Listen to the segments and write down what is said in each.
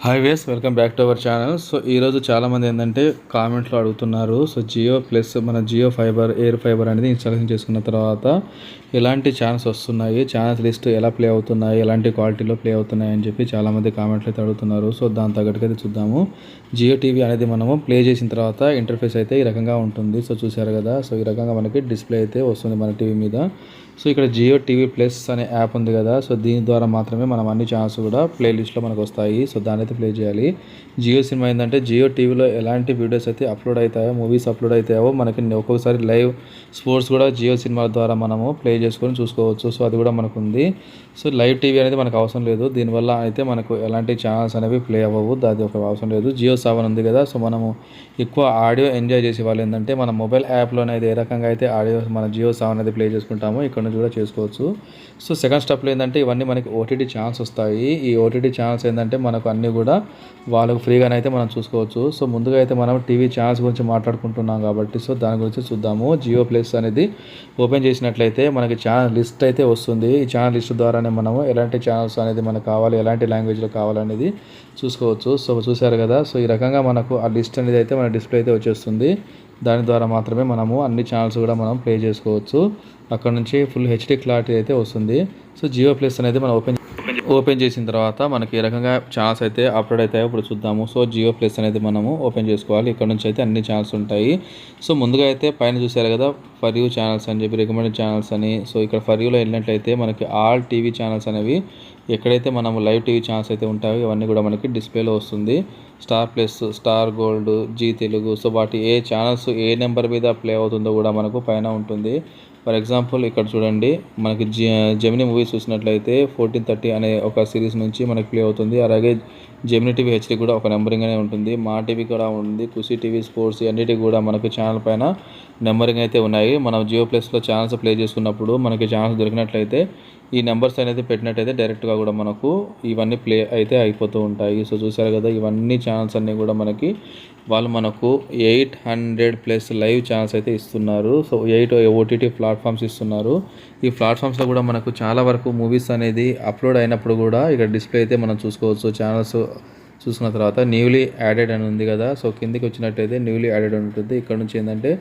Hi ways welcome back to our channel. So ఈరోజు చాలామంది ఏంటంటే కామెంట్లో అడుగుతున్నారు. సో జియో ప్లస్ మన జియో ఫైబర్ ఎయిర్ ఫైబర్ అనేది ఇన్స్టాలేషన్ చేసుకున్న తర్వాత ఎలాంటి ఛానల్స్ వస్తున్నాయి, ఛానల్స్ లిస్ట్ ఎలా ప్లే అవుతున్నాయి, ఎలాంటి క్వాలిటీలో ప్లే అవుతున్నాయి అని చెప్పి చాలామంది కామెంట్లు అయితే అడుగుతున్నారు. సో దాని తగ్గట్టుగా అయితే చూద్దాము. జియో టీవీ అనేది మనము ప్లే చేసిన తర్వాత ఇంటర్ఫేస్ అయితే ఈ రకంగా ఉంటుంది. సో చూసారు కదా. సో ఈ రకంగా మనకి డిస్ప్లే అయితే వస్తుంది మన టీవీ మీద. సో ఇక్కడ జియో టీవీ ప్లస్ అనే యాప్ ఉంది కదా. సో దీని ద్వారా మాత్రమే మనం అన్ని ఛానల్స్ కూడా ప్లేలిస్ట్లో మనకు వస్తాయి. సో దాని అయితే ప్లే చేయాలి. జియో సినిమా ఏంటంటే జియో టీవీలో ఎలాంటి వీడియోస్ అయితే అప్లోడ్ అవుతాయో, మూవీస్ అప్లోడ్ అవుతాయో మనకి ఒక్కొక్కసారి లైవ్ స్పోర్ట్స్ కూడా జియో సినిమా ద్వారా మనము ప్లే చేసుకొని చూసుకోవచ్చు. సో అది కూడా మనకు ఉంది. సో లైవ్ టీవీ అనేది మనకు అవసరం లేదు. దీనివల్ల అయితే మనకు ఎలాంటి ఛానల్స్ అనేవి ప్లే అవ్వవు. అది ఒక అవసరం లేదు. జియో 7 ఉంది కదా. సో మనము ఎక్కువ ఆడియో ఎంజాయ్ చేసే వాళ్ళు ఏంటంటే మన మొబైల్ యాప్లోనే అయితే ఏ రకంగా అయితే ఆడియో మన జియో 7 అనేది ప్లే చేసుకుంటామో ఇక్కడ నుంచి కూడా చేసుకోవచ్చు. సో సెకండ్ స్టెప్లో ఏంటంటే ఇవన్నీ మనకి ఓటీటీ ఛానల్స్ వస్తాయి. ఈ ఓటీటీ ఛానల్స్ ఏంటంటే మనకు అన్నీ కూడా వాళ్ళకు ఫ్రీగానే అయితే మనం చూసుకోవచ్చు. సో ముందుగా అయితే మనం టీవీ ఛానల్స్ గురించి మాట్లాడుకుంటున్నాం కాబట్టి సో దాని గురించి చూద్దాము. జియో ప్లస్ అనేది ఓపెన్ చేసినట్లయితే మనకి ఛానల్ లిస్ట్ అయితే వస్తుంది. ఈ ఛానల్ లిస్ట్ ద్వారానే మనము ఎలాంటి ఛానల్స్ అనేది మనకు కావాలి, ఎలాంటి లాంగ్వేజ్లో కావాలనేది చూసుకోవచ్చు. సో చూసారు కదా. సో ఈ రకంగా మనకు ఆ లిస్ట్ అనేది అయితే మన డిస్ప్లే అయితే వచ్చేస్తుంది. దాని ద్వారా మాత్రమే మనము అన్ని ఛానల్స్ కూడా మనం ప్లే చేసుకోవచ్చు. అక్కడ నుంచి ఫుల్ హెచ్డి క్లారిటీ అయితే వస్తుంది. సో జియో ప్లస్ అనేది మనం ఓపెన్ చేసిన తర్వాత మనకి ఏ రకంగా ఛానల్స్ అయితే అప్లోడ్ అవుతాయో ఇప్పుడు చూద్దాము. సో జియో ప్లస్ అనేది మనము ఓపెన్ చేసుకోవాలి. ఇక్కడ నుంచి అయితే అన్ని ఛానల్స్ ఉంటాయి. సో ముందుగా అయితే పైన చూసారు కదా ఫర్ యూ ఛానల్స్ అని చెప్పి రికమెండెడ్ ఛానల్స్ అని. సో ఇక్కడ ఫర్ యూలో వెళ్ళినట్లయితే మనకి ఆల్ టీవీ ఛానల్స్ అనేవి ఎక్కడైతే మనము లైవ్ టీవీ ఛానల్స్ అయితే ఉంటాయో ఇవన్నీ కూడా మనకి డిస్ప్లేలో వస్తుంది. Star Plus, Star Gold, Zee Telugu. So వాటి ఏ ఛానల్స్ ఏ నెంబర్ మీద ప్లే అవుతుందో కూడా మనకు పైన ఉంటుంది. ఫర్ ఎగ్జాంపుల్ ఇక్కడ చూడండి మనకి జెమినీ మూవీస్ చూసినట్లయితే 1430 అనే ఒక సిరీస్ నుంచి మనకి ప్లే అవుతుంది. అలాగే జెమినీ టీవీ హెచ్డి కూడా ఒక నెంబరింగ్ అనే ఉంటుంది. మా టీవీ కూడా ఉంది. ఖుషి టీవీ, స్పోర్ట్స్ అన్నిటికీ కూడా మనకి ఛానల్ పైన నెంబరింగ్ అయితే ఉన్నాయి. మనం జియో ప్లస్లో ఛానల్స్ ప్లే చేసుకున్నప్పుడు మనకి ఛానల్స్ దొరికినట్లయితే ఈ నెంబర్స్ అనేది పెట్టినట్టయితే డైరెక్ట్గా కూడా మనకు ఇవన్నీ ప్లే అయితే అయిపోతూ ఉంటాయి. సో చూసారు కదా ఇవన్నీ ఛానల్స్ అన్నీ కూడా వాళ్ళు మనకు 800+ లైవ్ ఛానల్స్ అయితే ఇస్తున్నారు. సో 8 ఓటీటీ ప్లాట్ఫామ్స్ ఇస్తున్నారు. ఈ ప్లాట్ఫామ్స్లో కూడా మనకు చాలా వరకు మూవీస్ అనేది అప్లోడ్ అయినప్పుడు కూడా ఇక్కడ డిస్ప్లే అయితే మనం చూసుకోవచ్చు. ఛానల్స్ చూసుకున్న తర్వాత న్యూలీ యాడెడ్ అని ఉంది కదా. సో కిందికి వచ్చినట్టయితే న్యూలీ యాడెడ్ ఉంటుంది. ఇక్కడ నుంచి ఏంటంటే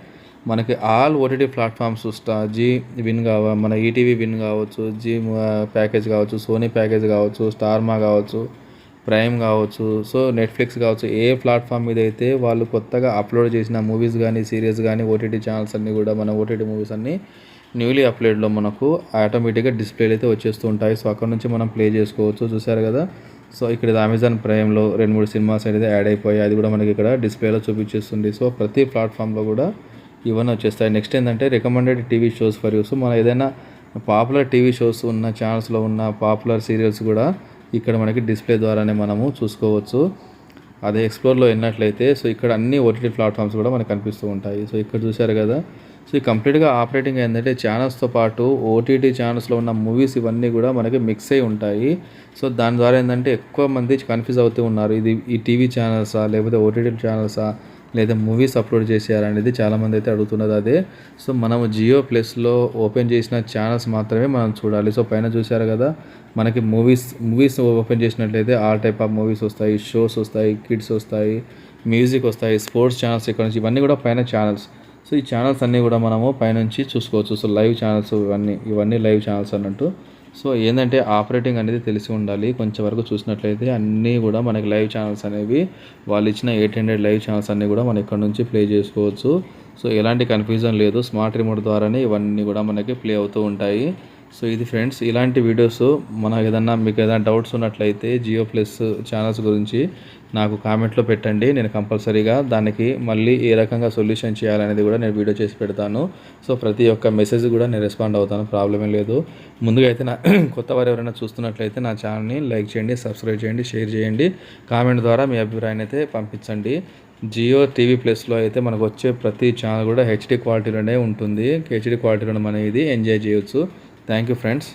మనకి all OTT platforms G win మన ఈటీవీ విన్ కావచ్చు, జీ ప్యాకేజ్ కావచ్చు, సోనీ ప్యాకేజ్ కావచ్చు, స్టార్మా కావచ్చు, ప్రైమ్ కావచ్చు, సో నెట్ఫ్లిక్స్ కావచ్చు, ఏ ప్లాట్ఫామ్ మీద అయితే వాళ్ళు కొత్తగా అప్లోడ్ చేసిన మూవీస్ కానీ సిరీస్ కానీ ఓటీటీ ఛానల్స్ అన్నీ కూడా మన ఓటీటీ మూవీస్ అన్నీ న్యూలీ అప్లోడ్లో మనకు ఆటోమేటిక్గా డిస్ప్లేలు అయితే వచ్చేస్తూ ఉంటాయి. సో అక్కడ నుంచి మనం ప్లే చేసుకోవచ్చు. చూసారు కదా. సో ఇక్కడ అమెజాన్ ప్రైమ్లో 2-3 సినిమాస్ అనేది యాడ్ అయిపోయాయి. అది కూడా మనకి ఇక్కడ డిస్ప్లేలో చూపించేస్తుంది. సో ప్రతి ప్లాట్ఫామ్లో కూడా ఇవన్నీ వచ్చేస్తాయి. నెక్స్ట్ ఏంటంటే recommended TV shows for you. So మనం ఏదైనా పాపులర్ టీవీ షోస్ ఉన్న ఛానల్స్లో ఉన్న పాపులర్ సీరియల్స్ కూడా ఇక్కడ మనకి డిస్ప్లే ద్వారానే మనము చూసుకోవచ్చు. అదే ఎక్స్ప్లోర్లో వెళ్ళినట్లయితే సో ఇక్కడ అన్ని ఓటీటీ ప్లాట్ఫామ్స్ కూడా మనకు కనిపిస్తూ ఉంటాయి. సో ఇక్కడ చూసారు కదా. సో ఈ కంప్లీట్గా ఆపరేటింగ్ ఏంటంటే ఛానల్స్తో పాటు ఓటీటీ ఛానల్స్లో ఉన్న మూవీస్ ఇవన్నీ కూడా మనకి మిక్స్ అయి ఉంటాయి. సో దాని ద్వారా ఏంటంటే ఎక్కువ మంది కన్ఫ్యూజ్ అవుతూ ఉన్నారు. ఇది ఈ టీవీ ఛానల్సా లేకపోతే ఓటీటీ ఛానల్సా లేదా మూవీస్ అప్లోడ్ చేసేయాలనేది చాలామంది అయితే అడుగుతున్నది అదే. సో మనము జియో ప్లస్లో ఓపెన్ చేసిన ఛానల్స్ మాత్రమే మనం చూడాలి. సో పైన చూసారు కదా మనకి మూవీస్ ఓపెన్ చేసినట్లయితే ఆల్ టైప్ ఆఫ్ మూవీస్ వస్తాయి, షోస్ వస్తాయి, కిడ్స్ వస్తాయి, మ్యూజిక్ వస్తాయి, స్పోర్ట్స్ ఛానల్స్ ఇక్కడ నుంచి ఇవన్నీ కూడా పైన ఛానల్స్. సో ఈ ఛానల్స్ అన్నీ కూడా మనము పైనుంచి చూసుకోవచ్చు. సో లైవ్ ఛానల్స్ ఇవన్నీ లైవ్ ఛానల్స్ అన్నట్టు. సో ఏంటంటే ఆపరేటింగ్ అనేది తెలిసి ఉండాలి. కొంచెం వరకు చూసినట్లయితే అన్నీ కూడా మనకి లైవ్ ఛానల్స్ అనేవి వాళ్ళు ఇచ్చిన 800 లైవ్ ఛానల్స్ అన్నీ కూడా మనం ఇక్కడ నుంచి ప్లే చేసుకోవచ్చు. సో ఎలాంటి కన్ఫ్యూజన్ లేదు. స్మార్ట్ రిమోట్ ద్వారానే ఇవన్నీ కూడా మనకి ప్లే అవుతూ ఉంటాయి. సో ఇది ఫ్రెండ్స్ ఇలాంటి వీడియోస్ మీకు ఏదైనా డౌట్స్ ఉన్నట్లయితే జియో ప్లస్ ఛానల్స్ గురించి నాకు కామెంట్లో పెట్టండి. నేను కంపల్సరీగా దానికి మళ్ళీ ఏ రకంగా సొల్యూషన్ చేయాలనేది కూడా నేను వీడియో చేసి పెడతాను. సో ప్రతి ఒక్క మెసేజ్ కూడా నేను రెస్పాండ్ అవుతాను. ప్రాబ్లమే లేదు. ముందుగా అయితే కొత్త వారు ఎవరైనా చూస్తున్నట్లయితే నా ఛానల్ని లైక్ చేయండి, సబ్స్క్రైబ్ చేయండి, షేర్ చేయండి, కామెంట్ ద్వారా మీ అభిప్రాయాన్ని అయితే పంపించండి. జియో టీవీ ప్లస్లో అయితే మనకు వచ్చే ప్రతి ఛానల్ కూడా హెచ్డి క్వాలిటీలోనే ఉంటుంది. హెచ్డి క్వాలిటీలో మనం ఇది ఎంజాయ్ చేయొచ్చు. Thank you friends.